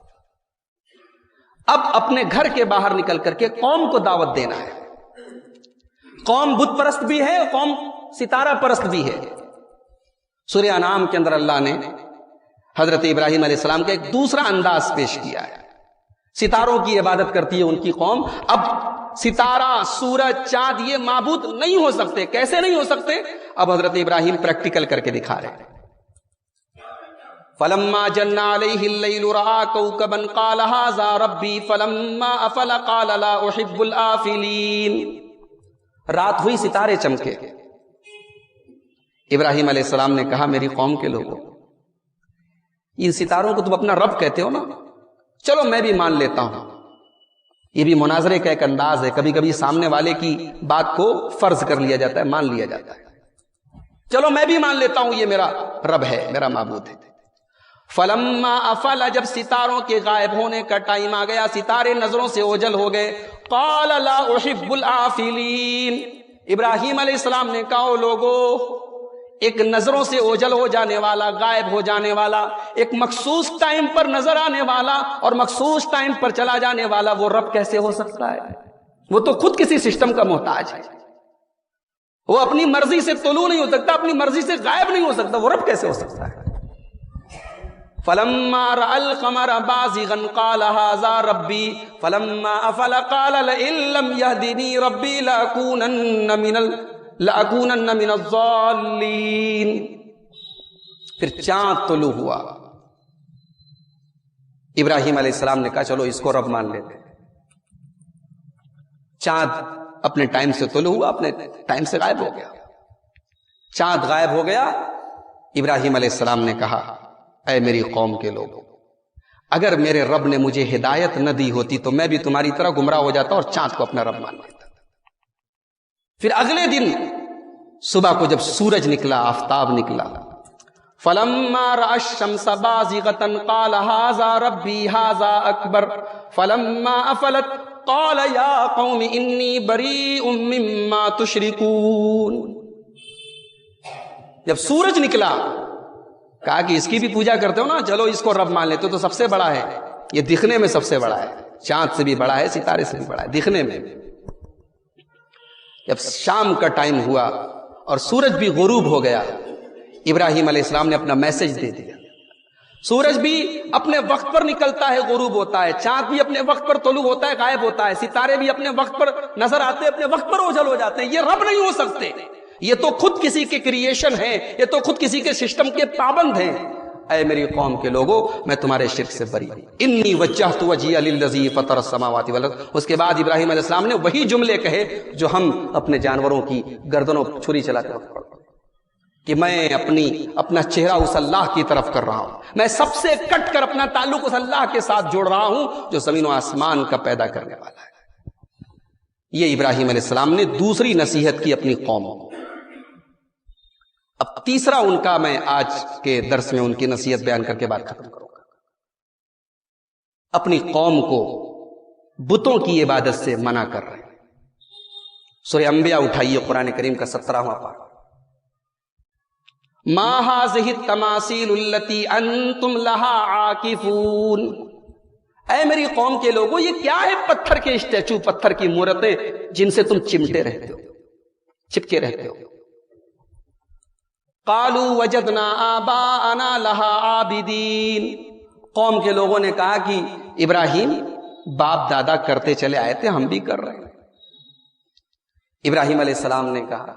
Speaker 1: اب اپنے گھر کے باہر نکل کر کے قوم کو دعوت دینا ہے. قوم بت پرست بھی ہے، قوم ستارہ پرست بھی ہے. سورہ انعام کے اندر اللہ نے حضرت ابراہیم علیہ السلام کا ایک دوسرا انداز پیش کیا ہے. ستاروں کی عبادت کرتی ہے ان کی قوم. اب ستارہ، سورج، چاند یہ معبود نہیں ہو سکتے. کیسے نہیں ہو سکتے؟ اب حضرت ابراہیم پریکٹیکل کر کے دکھا رہے ہیں. فلما جن علیہ اللیل رأى کوكبا قال ھذا ربی فلما افل قال لا احب الآفلین. رات ہوئی، ستارے چمکے. ابراہیم علیہ السلام نے کہا میری قوم کے لوگوں، ان ستاروں کو تم اپنا رب کہتے ہو نا، چلو میں بھی مان لیتا ہوں. یہ بھی مناظرے کا ایک انداز ہے. کبھی کبھی سامنے والے کی بات کو فرض کر لیا جاتا ہے، مان لیا جاتا ہے. چلو میں بھی مان لیتا ہوں یہ میرا رب ہے، میرا معبود ہے. فلما افل، جب ستاروں کے غائب ہونے کا ٹائم آ گیا، ستارے نظروں سے اوجھل ہو گئے. قال لا احب الآفلین. ابراہیم علیہ السلام نے کہا او لوگو، ایک نظروں سے اوجھل ہو جانے والا، غائب ہو جانے والا، ایک مخصوص ٹائم پر نظر آنے والا اور مخصوص ٹائم پر چلا جانے والا وہ رب کیسے ہو سکتا ہے؟ وہ تو خود کسی سسٹم کا محتاج ہے. وہ اپنی مرضی سے طلوع نہیں ہو سکتا، اپنی مرضی سے غائب نہیں ہو سکتا. وہ رب کیسے ہو سکتا ہے؟ فلما رأى القمر بازغا قال هذا ربي فلما افل قال لئن لم يهدني ربي لأكونن من الضالين. پھر چاند طلوع ہوا. ابراہیم علیہ السلام نے کہا چلو اس کو رب مان لیتے. چاند اپنے ٹائم سے طلوع ہوا، اپنے ٹائم سے غائب ہو گیا. چاند غائب ہو گیا. ابراہیم علیہ السلام نے کہا اے میری قوم کے لوگوں، اگر میرے رب نے مجھے ہدایت نہ دی ہوتی تو میں بھی تمہاری طرح گمراہ ہو جاتا اور چاند کو اپنا رب مان لیتا. پھر اگلے دن صبح کو جب سورج نکلا، آفتاب نکلا، فلما رأى الشمس بازغة قال هذا ربي هذا اکبر فلما افلت قال یا قوم انی بریء مما تشرکون. جب سورج نکلا کہا کہ اس کی بھی پوجا کرتے ہو نا، چلو اس کو رب مان لیتے تو سب سے بڑا ہے، یہ دکھنے میں سب سے بڑا ہے، چاند سے بھی بڑا ہے، ستارے سے بھی بڑا ہے دکھنے میں. جب شام کا ٹائم ہوا اور سورج بھی غروب ہو گیا، ابراہیم علیہ السلام نے اپنا میسج دے دیا. سورج بھی اپنے وقت پر نکلتا ہے، غروب ہوتا ہے. چاند بھی اپنے وقت پر طلوع ہوتا ہے، غائب ہوتا ہے. ستارے بھی اپنے وقت پر نظر آتے ہیں، اپنے وقت پر اوجھل ہو جاتے ہیں. یہ رب نہیں ہو سکتے. یہ تو خود کسی کے کریشن ہیں، یہ تو خود کسی کے سسٹم کے پابند ہیں. اے میری قوم کے لوگوں، میں تمہارے شرک سے بری ہوں. انی وجہت وجہی للذی فطر السماوات والارض. اس کے بعد ابراہیم علیہ السلام نے وہی جملے کہے جو ہم اپنے جانوروں کی گردنوں پر چھری چلاتے وقت پڑھتے کہ میں اپنا چہرہ اس اللہ کی طرف کر رہا ہوں. میں سب سے کٹ کر اپنا تعلق اس اللہ کے ساتھ جوڑ رہا ہوں جو زمین و آسمان کا پیدا کرنے والا ہے. یہ ابراہیم علیہ السلام نے دوسری نصیحت کی اپنی قوم کو. اب تیسرا ان کا میں آج کے درس میں ان کی نصیحت بیان کر کے بات ختم کروں گا. اپنی قوم کو بتوں کی عبادت سے منع کر رہے ہیں. سورہ انبیاء اٹھائیے، قرآن کریم کا 17واں پارہ. ما هذه التماثيل التي انتم لها عاكفون. اے میری قوم کے لوگوں، یہ کیا ہے پتھر کے اسٹیچو، پتھر کی مورتیں جن سے تم چمٹے رہتے ہو، چپکے رہتے ہو. قالوا وجدنا آباءنا لها عابدين. قوم کے لوگوں نے کہا کہ ابراہیم باپ دادا کرتے چلے آئے تھے، ہم بھی کر رہے ہیں. ابراہیم علیہ السلام نے کہا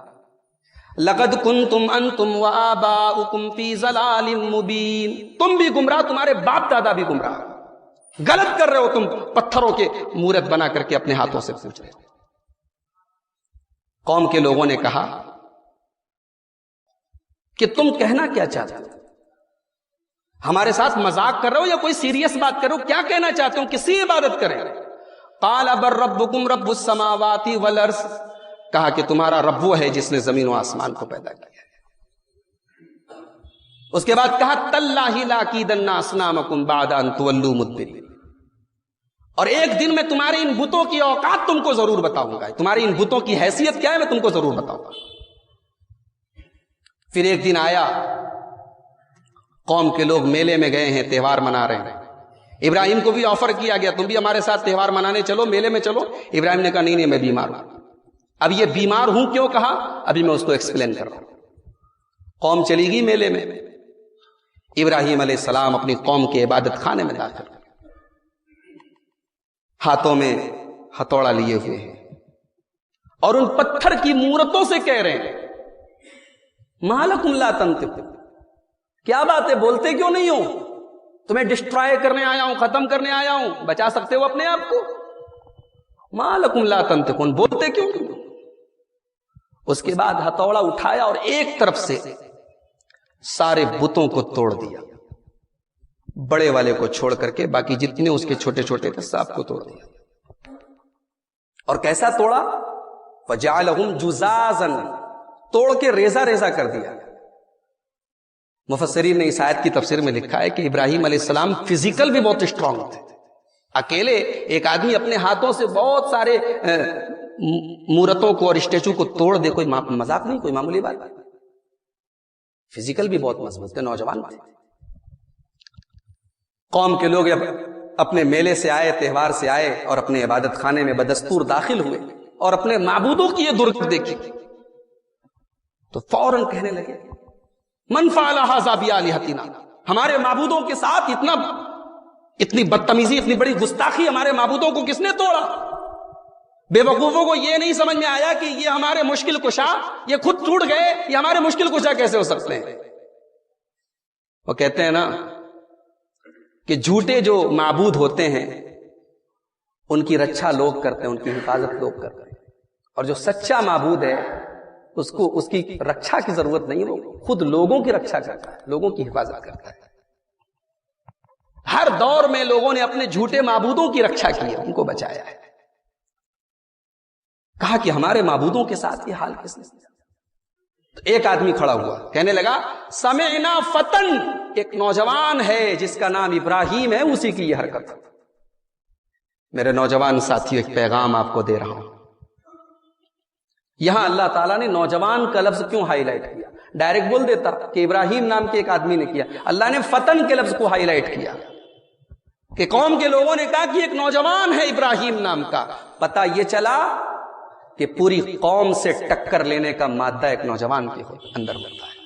Speaker 1: لقد کنتم انتم وآباؤکم فی ضلال مبین. تم بھی گمراہ، تمہارے باپ دادا بھی گمراہ. غلط کر رہے ہو تم، پتھروں کے مورت بنا کر کے اپنے ہاتھوں سے پوچھ رہے ہو. قوم کے لوگوں نے کہا کہ تم کہنا کیا چاہتے ہو؟ ہمارے ساتھ مذاق کر رہے ہو یا کوئی سیریس بات کر رہے ہو؟ کیا کہنا چاہتے ہو؟ کس کی عبادت کریں؟ قال بل ربکم رب السماوات والارض. کہا کہ تمہارا رب وہ ہے جس نے زمین و آسمان کو پیدا کیا ہے. اس کے بعد کہا تاللہ لاکیدن اصنامکم بعد ان تولوا مدبرین، اور ایک دن میں تمہارے ان بتوں کی اوقات تم کو ضرور بتاؤں گا، تمہاری ان بتوں کی حیثیت کیا ہے میں تم کو ضرور بتاؤں گا۔ پھر ایک دن آیا، قوم کے لوگ میلے میں گئے ہیں، تہوار منا رہے ہیں، ابراہیم کو بھی آفر کیا گیا تم بھی ہمارے ساتھ تہوار منانے چلو، میلے میں چلو۔ ابراہیم نے کہا نہیں میں بیمار ہوں۔ اب یہ بیمار ہوں کیوں کہا، ابھی میں اس کو ایکسپلین کر رہا ہوں۔ قوم چلی گئی میلے میں، ابراہیم علیہ السلام اپنی قوم کے عبادت خانے میں داخل، ہاتھوں میں ہتھوڑا لیے ہوئے ہیں، اور ان پتھر کی مورتوں سے کہہ رہے ہیں ما لکم لا تنطقون، کیا بات ہے بولتے کیوں نہیں ہو؟ تمہیں ڈسٹرائے کرنے آیا ہوں، ختم کرنے آیا ہوں، بچا سکتے ہو اپنے آپ کو؟ ما لکم لا تنطقون، بولتے کیوں نہیں ہو؟ اس کے بعد ہتھوڑا اٹھایا اور ایک طرف سے سارے بتوں کو توڑ دیا، بڑے والے کو چھوڑ کر کے باقی جتنے اس کے چھوٹے چھوٹے تھے سب کو توڑ دیا۔ اور کیسا توڑا؟ فجعلہم جزازا، توڑ کے ریزہ ریزہ کر دیا۔ مفسرین نے اس آیت کی تفسیر میں لکھا ہے کہ ابراہیم علیہ السلام فزیکل بھی بہت اسٹرانگ تھے، اکیلے ایک آدمی اپنے ہاتھوں سے بہت سارے مورتوں کو اور اسٹیچو کو توڑ دے، کوئی مذاق نہیں، کوئی معمولی بات نہیں، فزیکل بھی بہت مضبوط تھے، نوجوان تھے۔ قوم کے لوگ اپنے میلے سے آئے، تہوار سے آئے، اور اپنے عبادت خانے میں بدستور داخل ہوئے اور اپنے معبودوں کی یہ درد دیکھی تو فوراً کہنے لگے من فعل ھذا بآلہتنا، ہمارے معبودوں کے ساتھ اتنی بدتمیزی، اتنی بڑی گستاخی ہمارے معبودوں کو کس نے توڑا؟ بے وقوفوں کو یہ نہیں سمجھ میں آیا کہ یہ ہمارے مشکل کشا، یہ خود ٹوٹ گئے، یہ ہمارے مشکل کشا کیسے ہو سکتے ہیں؟ وہ کہتے ہیں نا کہ جھوٹے جو معبود ہوتے ہیں ان کی رچھا لوگ کرتے ہیں، ان کی حفاظت لوگ کرتے ہیں، اور جو سچا معبود ہے اس کی رکشا کی ضرورت نہیں، وہ خود لوگوں کی رکشا کرتا ہے، لوگوں کی حفاظت کرتا ہے۔ ہر دور میں لوگوں نے اپنے جھوٹے معبودوں کی رکشا کی ہے، ان کو بچایا ہے۔ کہا کہ ہمارے معبودوں کے ساتھ یہ حال کس نے کیا؟ تو ایک آدمی کھڑا ہوا، کہنے لگا سمعنا فتن، ایک نوجوان ہے جس کا نام ابراہیم ہے، اسی کی یہ حرکت ہے۔ میرے نوجوان ساتھیوں، ایک پیغام آپ کو دے رہا ہوں۔ یہاں اللہ تعالیٰ نے نوجوان کا لفظ کیوں ہائی لائٹ کیا؟ ڈائریکٹ بول دیتا کہ ابراہیم نام کے ایک آدمی نے کیا، اللہ نے فتن کے لفظ کو ہائی لائٹ کیا کہ قوم کے لوگوں نے کہا کہ ایک نوجوان ہے ابراہیم نام کا۔ پتہ یہ چلا کہ پوری قوم سے ٹکر لینے کا مادہ ایک نوجوان کے اندر ہوتا ہے۔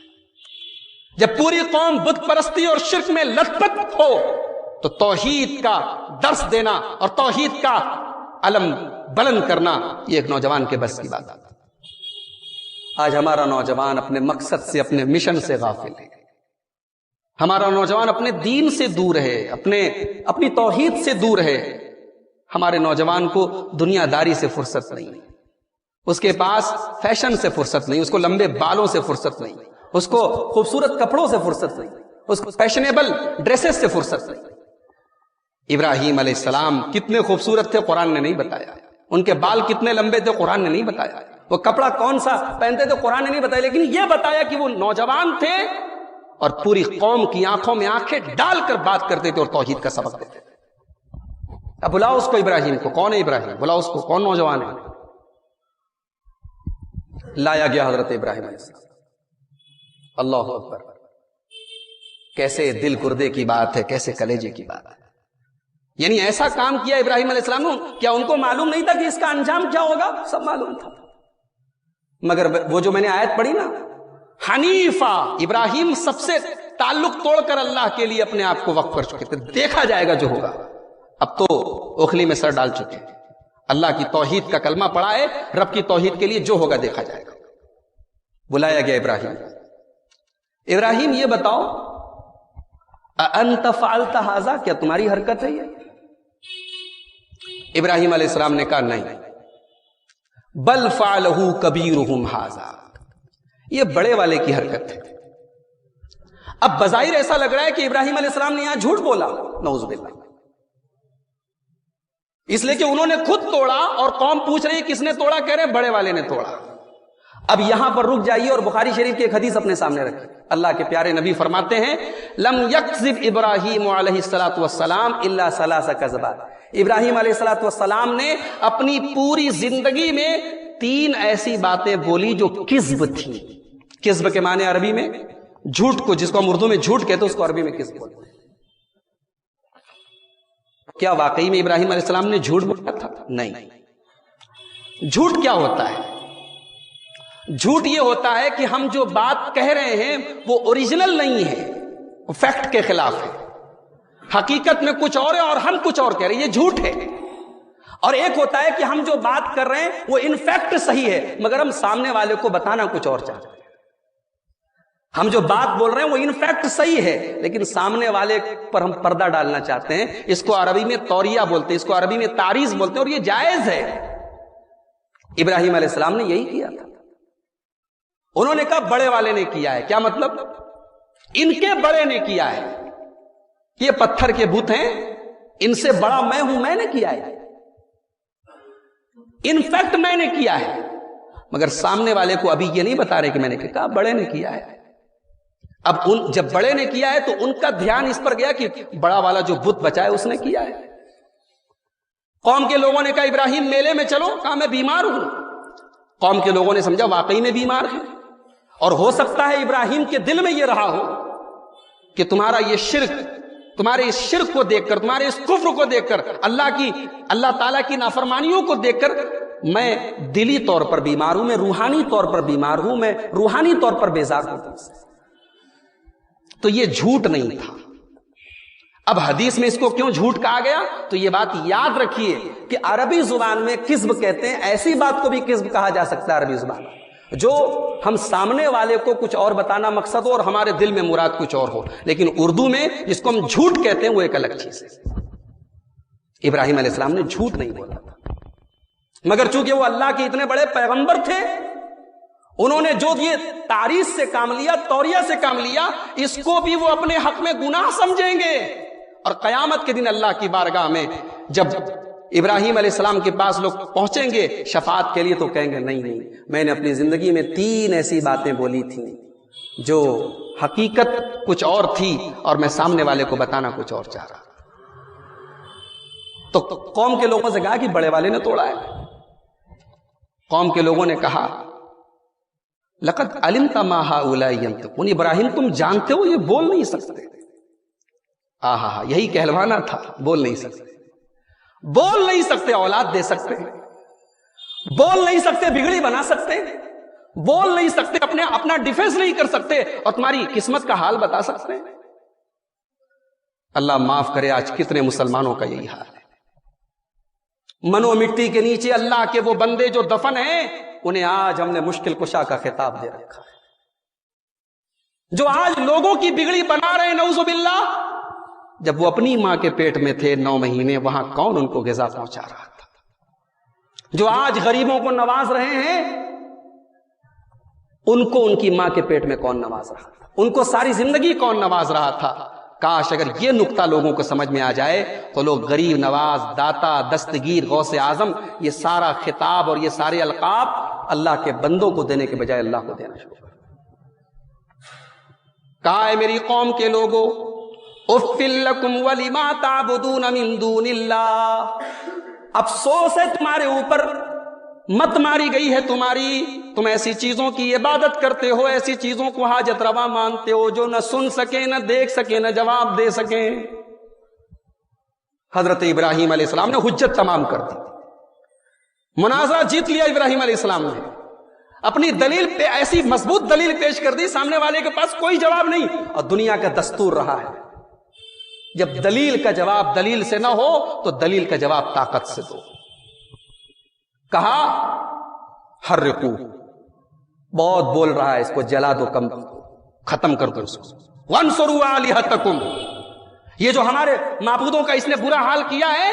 Speaker 1: جب پوری قوم بت پرستی اور شرک میں لت پت ہو تو توحید کا درس دینا اور توحید کا علم بلند کرنا یہ ایک نوجوان کے بس کی بات ہے۔ آج ہمارا نوجوان اپنے مقصد سے، اپنے مشن سے غافل ہے، ہمارا نوجوان اپنے دین سے دور ہے، اپنی توحید سے دور ہے۔ ہمارے نوجوان کو دنیا داری سے فرصت نہیں، اس کے پاس فیشن سے فرصت نہیں، اس کو لمبے بالوں سے فرصت نہیں، اس کو خوبصورت کپڑوں سے فرصت نہیں، اس کو فیشنیبل ڈریسز سے فرصت نہیں۔ ابراہیم علیہ السلام کتنے خوبصورت تھے قرآن نے نہیں بتایا، ان کے بال کتنے لمبے تھے قرآن نے نہیں بتایا، وہ کپڑا کون سا پہنتے تھے قرآن نے نہیں بتایا، لیکن یہ بتایا کہ وہ نوجوان تھے اور پوری قوم کی آنکھوں میں آنکھیں ڈال کر بات کرتے تھے اور توحید کا سبق دیتے تھے۔ اب بلاؤ اس کو، ابراہیم کو، کون ہے ابراہیم؟ بلاؤ اس کو، کون نوجوان ہے؟ لایا گیا حضرت ابراہیم علیہ السلام۔ اللہ اکبر، کیسے دل گردے کی بات ہے، کیسے کلیجے کی بات ہے۔ یعنی ایسا کام کیا ابراہیم علیہ السلام نے، کیا ان کو معلوم نہیں تھا کہ اس کا انجام کیا ہوگا؟ سب معلوم تھا، مگر وہ جو میں نے آیت پڑھی نا، حنیفہ، ابراہیم سب سے تعلق توڑ کر اللہ کے لیے اپنے آپ کو وقف کر چکے تھے، دیکھا جائے گا جو ہوگا۔ اب تو اوکھلی میں سر ڈال چکے، اللہ کی توحید کا کلمہ پڑھا ہے، رب کی توحید کے لیے جو ہوگا دیکھا جائے گا۔ بلایا گیا ابراہیم، یہ بتاؤ انت فعلت ھذا، کیا تمہاری حرکت ہے یہ؟ ابراہیم علیہ السلام نے کہا نہیں، بل فعلہ کبیرہم ھذا، یہ بڑے والے کی حرکت ہے۔ اب بظاہر ایسا لگ رہا ہے کہ ابراہیم علیہ السلام نے یہاں جھوٹ بولا، نعوذ باللہ، اس لیے کہ انہوں نے خود توڑا اور قوم پوچھ رہی ہے کس نے توڑا، کہہ رہے بڑے والے نے توڑا۔ اب یہاں پر رک جائیے اور بخاری شریف کی ایک حدیث اپنے سامنے رکھیں. اللہ کے پیارے نبی فرماتے ہیں لم یکذب ابراہیم علیہ الصلوۃ والسلام الا ثلاث کذبات. ابراہیم علیہ الصلوۃ والسلام نے اپنی پوری زندگی میں 3 ایسی باتیں بولی جو کذب تھی. کذب کے معنی عربی میں جھوٹ کو، جس کو ہم اردو میں جھوٹ کہتے ہیں، اس کو عربی میں کذب بولتے ہیں. کیا واقعی میں ابراہیم علیہ السلام نے جھوٹ بولا تھا؟ نہیں. جھوٹ کیا ہوتا ہے؟ جھوٹ یہ ہوتا ہے کہ ہم جو بات کہہ رہے ہیں وہ اوریجنل نہیں ہے، وہ فیکٹ کے خلاف ہے. حقیقت میں کچھ اور ہے اور ہم کچھ اور کہہ رہے ہیں، یہ جھوٹ ہے. اور ایک ہوتا ہے کہ ہم جو بات کر رہے ہیں وہ ان فیکٹ صحیح ہے مگر ہم سامنے والے کو بتانا کچھ اور چاہتے ہیں. ہم جو بات بول رہے ہیں وہ ان فیکٹ صحیح ہے لیکن سامنے والے پر ہم پردہ ڈالنا چاہتے ہیں. اس کو عربی میں توریہ بولتے ہیں، اس کو عربی میں تعریض بولتے ہیں، اور یہ جائز ہے. ابراہیم علیہ السلام نے یہی کیا تھا. انہوں نے کہا بڑے والے نے کیا ہے. کیا مطلب؟ ان کے بڑے نے کیا ہے. یہ پتھر کے بت ہیں، ان سے بڑا میں ہوں، میں نے کیا ہے. ان فیکٹ میں نے کیا ہے مگر سامنے والے کو ابھی یہ نہیں بتا رہے کہ میں نے کہا بڑے نے کیا ہے. اب جب بڑے نے کیا ہے تو ان کا دھیان اس پر گیا کہ بڑا والا جو بت بچا ہے اس نے کیا ہے. قوم کے لوگوں نے کہا ابراہیم میلے میں چلو. کہا میں بیمار ہوں. قوم کے لوگوں نے سمجھا واقعی میں بیمار ہے، اور ہو سکتا ہے ابراہیم کے دل میں یہ رہا ہو کہ تمہارا یہ شرک، تمہارے اس شرک کو دیکھ کر، تمہارے اس کفر کو دیکھ کر، اللہ تعالیٰ کی نافرمانیوں کو دیکھ کر میں دلی طور پر بیمار ہوں، میں روحانی طور پر بیمار ہوں، میں روحانی طور پر بیزار ہوں. تو یہ جھوٹ نہیں تھا. اب حدیث میں اس کو کیوں جھوٹ کہا گیا؟ تو یہ بات یاد رکھیے کہ عربی زبان میں کذب کہتے ہیں. ایسی بات کو بھی کذب کہا جا سکتا ہے عربی زبان میں جو ہم سامنے والے کو کچھ اور بتانا مقصد ہو اور ہمارے دل میں مراد کچھ اور ہو. لیکن اردو میں جس کو ہم جھوٹ کہتے ہیں وہ ایک الگ چیز ہے. ابراہیم علیہ السلام نے جھوٹ نہیں بولا تھا مگر چونکہ وہ اللہ کے اتنے بڑے پیغمبر تھے، انہوں نے جو یہ تعریض سے کام لیا، توریہ سے کام لیا، اس کو بھی وہ اپنے حق میں گناہ سمجھیں گے. اور قیامت کے دن اللہ کی بارگاہ میں جب ابراہیم علیہ السلام کے پاس لوگ پہنچیں گے شفاعت کے لیے تو کہیں گے نہیں، میں نے اپنی زندگی میں 3 ایسی باتیں بولی تھیں جو حقیقت کچھ اور تھی اور میں سامنے والے کو بتانا کچھ اور چاہ رہا. تو قوم کے لوگوں سے کہا کہ بڑے والے نے توڑا ہے. قوم کے لوگوں نے کہا لقد علمت ما هؤلاء ينطقون. ابراہیم تم جانتے ہو یہ بول نہیں سکتے. یہی کہلوانا تھا. بول نہیں سکتے، بول نہیں سکتے اولاد دے سکتے، بول نہیں سکتے بگڑی بنا سکتے، بول نہیں سکتے اپنا ڈیفنس نہیں کر سکتے اور تمہاری قسمت کا حال بتا سکتے. اللہ معاف کرے آج کتنے مسلمانوں کا یہی حال ہے. منو مٹی کے نیچے اللہ کے وہ بندے جو دفن ہیں انہیں آج ہم نے مشکل کشا کا خطاب دے رکھا ہے. جو آج لوگوں کی بگڑی بنا رہے ہیں نعوذ باللہ، جب وہ اپنی ماں کے پیٹ میں تھے 9 مہینے وہاں کون ان کو غذا پہنچا رہا تھا؟ جو آج غریبوں کو نواز رہے ہیں ان کو ان کی ماں کے پیٹ میں کون نواز رہا تھا؟ ان کو ساری زندگی کون نواز رہا تھا؟ کاش اگر یہ نقطہ لوگوں کو سمجھ میں آ جائے تو لوگ غریب نواز، داتا، دستگیر، غوث اعظم، یہ سارا خطاب اور یہ سارے القاب اللہ کے بندوں کو دینے کے بجائے اللہ کو دینا شروع کر. کہا ہے میری قوم کے لوگوں اُفٍّ لَكُمْ وَلِمَا تَعْبُدُونَ مِن دُونِ اللَّهِ. افسوس ہے تمہارے اوپر، مت ماری گئی ہے تمہاری. تم ایسی چیزوں کی عبادت کرتے ہو، ایسی چیزوں کو حاجت روا مانتے ہو جو نہ سن سکیں، نہ دیکھ سکیں، نہ جواب دے سکیں. حضرت ابراہیم علیہ السلام نے حجت تمام کر دی. مناظرہ جیت لیا ابراہیم علیہ السلام نے. اپنی دلیل پہ ایسی مضبوط دلیل پیش کر دی، سامنے والے کے پاس کوئی جواب نہیں. اور دنیا کا دستور رہا ہے جب دلیل کا جواب دلیل سے نہ ہو تو دلیل کا جواب طاقت سے دو. کہا حرقو، بہت بول رہا ہے، اس کو جلا دو، کم ختم کر دو اس کو. وانصروا آلہتکم، یہ جو ہمارے معبودوں کا اس نے برا حال کیا ہے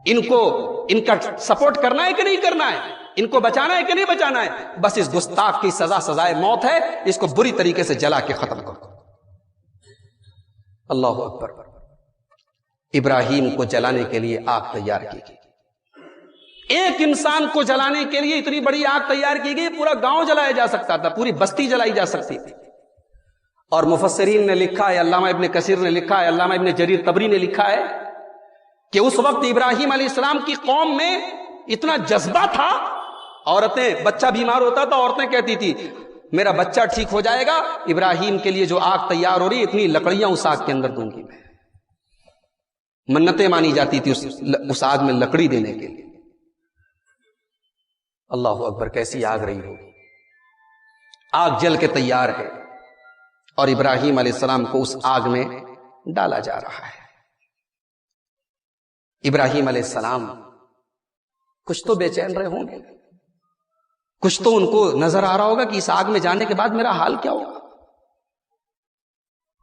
Speaker 1: ان کا سپورٹ کرنا ہے کہ نہیں کرنا ہے، ان کو بچانا ہے کہ نہیں بچانا ہے. بس اس گستاخ کی سزا سزائے موت ہے، اس کو بری طریقے سے جلا کے ختم کر دو. اللہ اکبر. ابراہیم کو جلانے کے لیے آگ تیار کی گئی. ایک انسان کو جلانے کے لیے اتنی بڑی آگ تیار کی گئی، پورا گاؤں جلایا جا سکتا تھا، پوری بستی جلائی جا سکتی تھی۔ اور مفسرین نے لکھا ہے، علامہ ابن کثیر نے لکھا ہے، علامہ ابن جریر طبری نے لکھا ہے کہ اس وقت ابراہیم علیہ السلام کی قوم میں اتنا جذبہ تھا، عورتیں، بچہ بیمار ہوتا تھا، عورتیں کہتی تھی میرا بچہ ٹھیک ہو جائے گا، ابراہیم کے لیے جو آگ تیار ہو رہی اتنی لکڑیاں اس آگ کے اندر دوں گی میں۔ منتیں مانی جاتی تھی اس آگ میں لکڑی دینے کے لیے۔ اللہ اکبر، کیسی آگ رہی ہوگی۔ آگ جل کے تیار ہے اور ابراہیم علیہ السلام کو اس آگ میں ڈالا جا رہا ہے۔ ابراہیم علیہ السلام کچھ تو بے چین رہے ہوں گے، کچھ تو ان کو نظر آ رہا ہوگا کہ اس آگ میں جانے کے بعد میرا حال کیا ہوگا،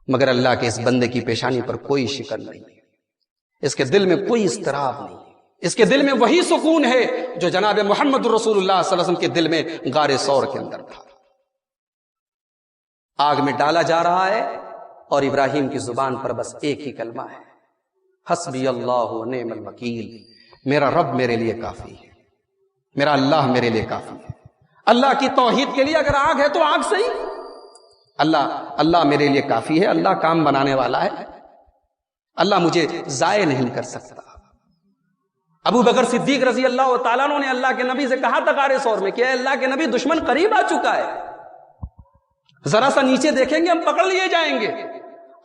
Speaker 1: مگر اللہ کے اس بندے کی پیشانی پر کوئی شکن نہیں، اس کے دل میں کوئی اضطراب نہیں، اس کے دل میں وہی سکون ہے جو جناب محمد رسول اللہ صلی اللہ علیہ وسلم کے دل میں غار ثور کے اندر تھا۔ آگ میں ڈالا جا رہا ہے اور ابراہیم کی زبان پر بس ایک ہی کلمہ ہے، حسبی اللہ و نعم الوکیل، میرا رب میرے لیے کافی ہے، میرا اللہ میرے لیے کافی ہے۔ اللہ کی توحید کے لیے اگر آگ ہے تو آگ صحیح، اللہ میرے لیے کافی ہے، اللہ کام بنانے والا ہے، اللہ مجھے ضائع نہیں کر سکتا۔ ابو بکر صدیق رضی اللہ تعالیٰ عنہ نے اللہ کے نبی سے کہا تھا غار ثور میں کہ اے اللہ کے نبی دشمن قریب آ چکا ہے، ذرا سا نیچے دیکھیں گے ہم پکڑ لیے جائیں گے۔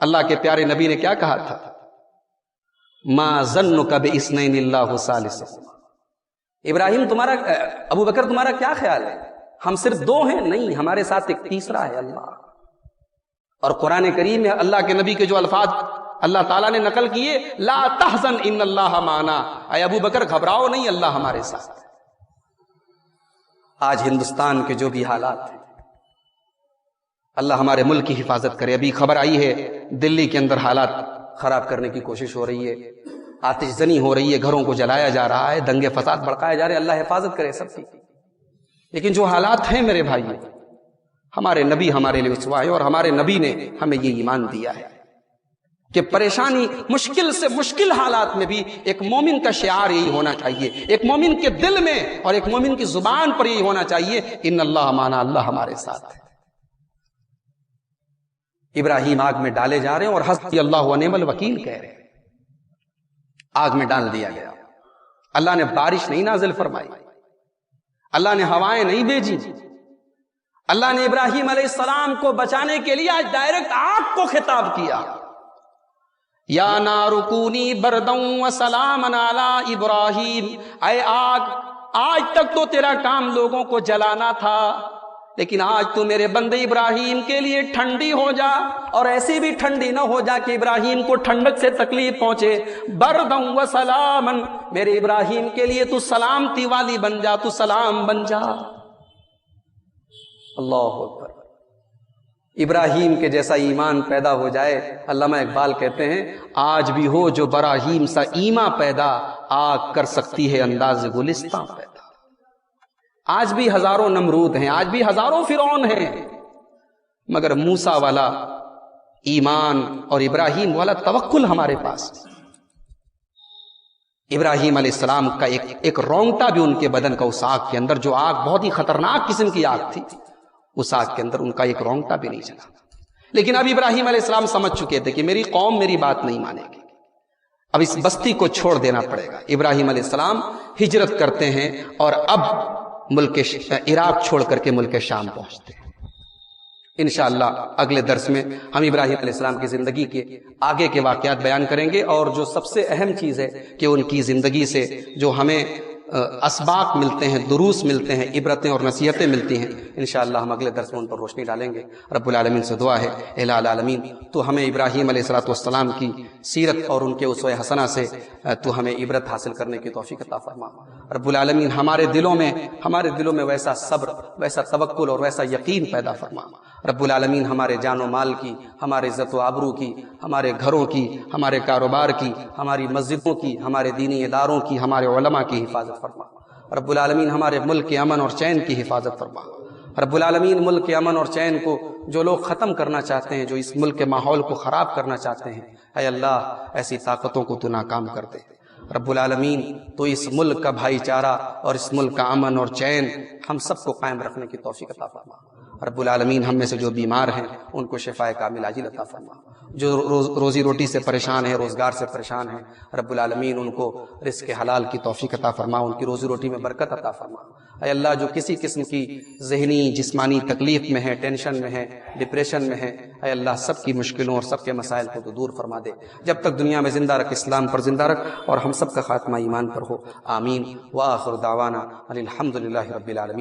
Speaker 1: اللہ کے پیارے نبی نے کیا کہا تھا؟ ما ظنک باثنین اللہ ثالثہما، ابراہیم تمہارا، ابو بکر تمہارا کیا خیال ہے، ہم صرف دو ہیں؟ نہیں، ہمارے ساتھ ایک تیسرا ہے، اللہ۔ اور قرآن کریم میں اللہ کے نبی کے جو الفاظ اللہ تعالیٰ نے نقل کیے، لا تحزن ان اللہ معنا، اے ابو بکر گھبراؤ نہیں، اللہ ہمارے ساتھ ہے۔ آج ہندوستان کے جو بھی حالات ہیں، اللہ ہمارے ملک کی حفاظت کرے۔ ابھی خبر آئی ہے دلی کے اندر حالات خراب کرنے کی کوشش ہو رہی ہے، آتش زنی ہو رہی ہے، گھروں کو جلایا جا رہا ہے، دنگے فساد بڑھائے جا رہے ہیں، اللہ حفاظت کرے سب کی۔ لیکن جو حالات ہیں میرے بھائی، ہمارے نبی ہمارے لیے اسوہ ہے، اور ہمارے نبی نے ہمیں یہ ایمان دیا ہے کہ پریشانی، مشکل سے مشکل حالات میں بھی ایک مومن کا شعار یہی ہونا چاہیے، ایک مومن کے دل میں اور ایک مومن کی زبان پر یہی ہونا چاہیے، ان اللہ معنا، اللہ ہمارے ساتھ ہے۔ ابراہیم آگ میں ڈالے جا رہے ہیں اور حسبی اللہ و نعم الوکیل کہہ رہے ہیں۔ آگ میں ڈال دیا گیا، اللہ نے بارش نہیں نازل فرمائی، اللہ نے ہوائیں نہیں بھیجی، اللہ نے ابراہیم علیہ السلام کو بچانے کے لیے آج ڈائریکٹ آگ کو خطاب کیا، یا نار کونی بردا وسلاما علی ابراہیم، اے آگ، آج تک تو تیرا کام لوگوں کو جلانا تھا، لیکن آج تو میرے بندے ابراہیم کے لیے ٹھنڈی ہو جا، اور ایسی بھی ٹھنڈی نہ ہو جا کہ ابراہیم کو ٹھنڈک سے تکلیف پہنچے، بردم و سلاما، میرے ابراہیم کے لیے تو سلامتی والی بن جا، تو سلام بن جا۔ اللہ اکبر، ابراہیم کے جیسا ایمان پیدا ہو جائے۔ علامہ اقبال کہتے ہیں آج بھی ہو جو براہیم سا ایمان پیدا، آگ کر سکتی ہے انداز گلستان پیدا۔ آج بھی ہزاروں نمرود ہیں، آج بھی ہزاروں فرعون ہیں، مگر موسیٰ والا ایمان اور ابراہیم والا توکل ہمارے پاس۔ ابراہیم علیہ السلام کا ایک رونگٹا بھی ان کے بدن کا اس آگ کے اندر، جو آگ بہت ہی خطرناک قسم کی آگ تھی، اس آگ کے اندر ان کا ایک رونگٹا بھی نہیں چلا۔ لیکن اب ابراہیم علیہ السلام سمجھ چکے تھے کہ میری قوم میری بات نہیں مانے گی، اب اس بستی کو چھوڑ دینا پڑے گا۔ ابراہیم علیہ السلام ہجرت کرتے ہیں اور اب ملک عراق چھوڑ کر کے ملک شام پہنچتے ہیں۔ انشاءاللہ اگلے درس میں ہم ابراہیم علیہ السلام کی زندگی کے آگے کے واقعات بیان کریں گے، اور جو سب سے اہم چیز ہے کہ ان کی زندگی سے جو ہمیں اسباق ملتے ہیں، دروس ملتے ہیں، عبرتیں اور نصیحتیں ملتی ہیں، انشاءاللہ ہم اگلے درس میں ان پر روشنی ڈالیں گے۔ رب العالمین سے دعا ہے، الہ العالمین تو ہمیں ابراہیم علیہ السلام کی سیرت اور ان کے اسوہ حسنہ سے تو ہمیں عبرت حاصل کرنے کی توفیق عطا فرما۔ رب العالمین ہمارے دلوں میں ویسا صبر، ویسا توکل اور ویسا یقین پیدا فرما۔ رب العالمین ہمارے جان و مال کی، ہمارے عزت و آبرو کی، ہمارے گھروں کی، ہمارے کاروبار کی، ہماری مسجدوں کی، ہمارے دینی اداروں کی، ہمارے علماء کی حفاظت فرما۔ رب العالمین ہمارے ملک کے امن اور چین کی حفاظت فرما۔ رب العالمین ملک کے امن اور چین کو جو لوگ ختم کرنا چاہتے ہیں، جو اس ملک کے ماحول کو خراب کرنا چاہتے ہیں، اے اللہ ایسی طاقتوں کو تو ناکام کر دے۔ رب العالمین تو اس ملک کا بھائی چارہ اور اس ملک کا امن اور چین ہم سب کو قائم رکھنے کی توفیق عطا فرما۔ رب العالمین ہم میں سے جو بیمار ہیں ان کو شفائے کامل عاجل عطا فرما، جو روزی روٹی سے پریشان ہیں، روزگار سے پریشان ہیں، رب العالمین ان کو رزق حلال کی توفیق عطا فرما، ان کی روزی روٹی میں برکت عطا فرما۔ اے اللہ جو کسی قسم کی ذہنی جسمانی تکلیف میں ہے، ٹینشن میں ہے، ڈپریشن میں ہے، اے اللہ سب کی مشکلوں اور سب کے مسائل کو تو دور فرما دے، جب تک دنیا میں زندہ رکھ اسلام پر زندہ رکھ، اور ہم سب کا خاتمہ ایمان پر ہو، آمین۔ وآخر دعوانا الحمد للہ رب العالمین۔